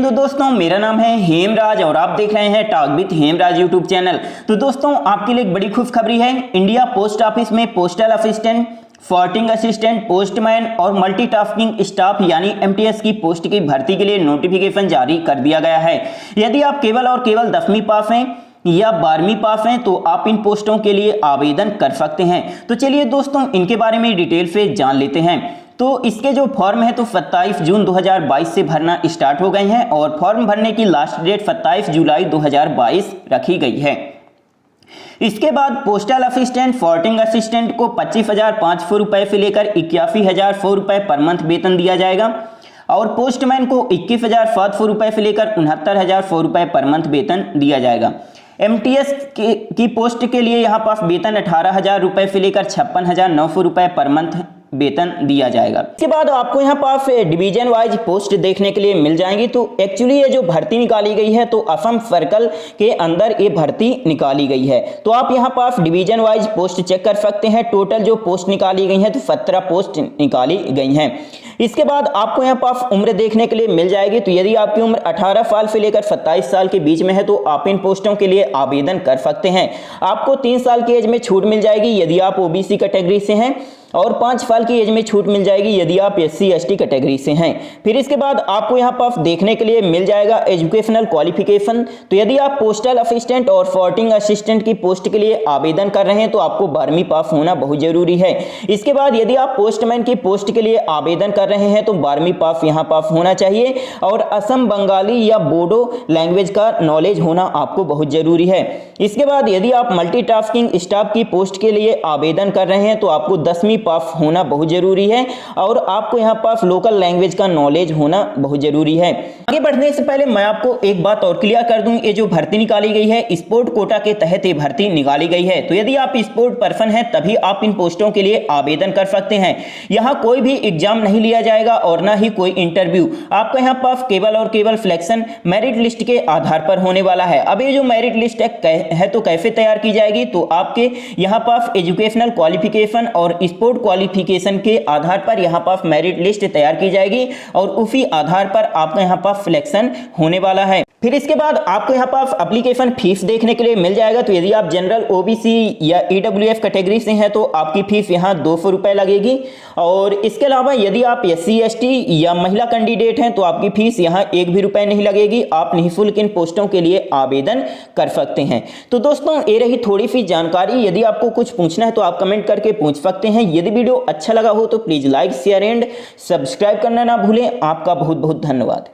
Hello दोस्तों, मेरा नाम है हेमराज और आप देख रहे हैं talk with Hemraj YouTube channel. तो दोस्तों, आपके लिए एक बड़ी खुशखबरी है। इंडिया पोस्ट ऑफिस में postal assistant, sorting assistant, postman और मल्टीटास्किंग स्टाफ यानी एमटीएस की पोस्ट की भर्ती के लिए नोटिफिकेशन जारी कर दिया गया है। यदि आप केवल और केवल 10वीं पास हैं या 12वीं पास हैं तो आप इन पोस्टों के लिए आवेदन कर सकते हैं। तो चलिए दोस्तों, इनके बारे में डिटेल से जान लेते हैं। तो इसके जो फॉर्म है तो 27 जून 2022 से भरना स्टार्ट हो गए हैं और फॉर्म भरने की लास्ट डेट 27 जुलाई 2022 रखी गई है। इसके बाद पोस्टल असिस्टेंट, सॉर्टिंग असिस्टेंट को 25,500 रुपए से लेकर 81,100 रुपए पर मंथ वेतन दिया जाएगा और पोस्टमैन को 21,700 रुपए से लेकर 69,100 रुपए पर मंथ वेतन दिया जाएगा। एमटीएस की पोस्ट के लिए यहाँ पास वेतन 18,000 रुपए से लेकर 56,900 रुपए पर मंथ वेतन दिया जाएगा। इसके बाद आपको यहाँ पास डिवीजन वाइज पोस्ट देखने के लिए मिल जाएंगी। तो एक्चुअली ये जो भर्ती निकाली गई है तो असम सर्कल के अंदर ये भर्ती निकाली गई है। तो आप यहाँ पास डिवीजन वाइज पोस्ट चेक कर सकते हैं। टोटल जो पोस्ट निकाली गई है तो 17 पोस्ट निकाली गई हैं। इसके बाद आपको यहाँ पास उम्र देखने के लिए मिल जाएगी। तो यदि आपकी उम्र 18 साल से लेकर 27 साल के बीच में है तो आप इन पोस्टों के लिए आवेदन कर सकते हैं। आपको 3 साल की एज में छूट मिल जाएगी यदि आप ओबीसी कैटेगरी से हैं और 5 साल की एज में छूट मिल जाएगी यदि आप एससी एसटी कैटेगरी से हैं। फिर इसके बाद आपको यहाँ पास देखने के लिए मिल जाएगा एजुकेशनल क्वालिफिकेशन। तो यदि आप पोस्टल असिस्टेंट और सॉर्टिंग असिस्टेंट की पोस्ट के लिए आवेदन कर रहे हैं तो आपको 12वीं पास होना बहुत जरूरी है। इसके बाद यदि आप पोस्टमैन की पोस्ट के लिए आवेदन कर रहे हैं तो 12वीं पास यहाँ पास होना चाहिए और असम बंगाली या बोडो लैंग्वेज का नॉलेज होना आपको बहुत जरूरी है। इसके बाद यदि आप मल्टीटास्किंग स्टाफ की पोस्ट के लिए आवेदन कर रहे हैं तो आपको 10वीं पास होना बहुत जरूरी है और आपको यहाँ पास लोकल लैंग्वेज का नॉलेज होना बहुत जरूरी है। आगे बढ़ने से पहले मैं आपको एक बात और क्लियर कर दूं, ये जो भर्ती निकाली गई है स्पोर्ट कोटा के तहत ये भर्ती निकाली गई है। तो यदि आप स्पोर्ट पर्सन हैं तभी आप इन पोस्टों के लिए आवेदन कर सकते हैं। यहाँ कोई भी एग्जाम नहीं लिया जाएगा और ना ही कोई इंटरव्यू। आपका यहाँ पास केवल और केवल सिलेक्शन मेरिट लिस्ट के आधार पर होने वाला है। अब ये जो मेरिट लिस्ट है तो कैसे तैयार की जाएगी, तो आपके यहाँ पास एजुकेशनल क्वालिफिकेशन और स्पोर्ट क्वालिफिकेशन के आधार पर यहाँ पास मेरिट लिस्ट तैयार की जाएगी और उसी आधार पर आपका यहाँ पास सिलेक्शन होने वाला है। फिर इसके बाद आपको यहाँ पास एप्लीकेशन फीस देखने के लिए मिल जाएगा। तो यदि आप जनरल ओबीसी या ईडब्ल्यूएफ कैटेगरी से हैं तो आपकी फीस यहाँ 200 रुपए लगेगी और इसके अलावा यदि आप एससी एसटी या महिला कैंडिडेट हैं तो आपकी फीस यहाँ 1 भी रुपए नहीं लगेगी। आप निःशुल्क इन पोस्टों के लिए आवेदन कर सकते हैं। तो दोस्तों, ये रही थोड़ी सी जानकारी। यदि आपको कुछ पूछना है तो आप कमेंट करके पूछ सकते हैं। यदि वीडियो अच्छा लगा हो तो please like share and subscribe करना ना भूलें। आपका बहुत बहुत धन्यवाद।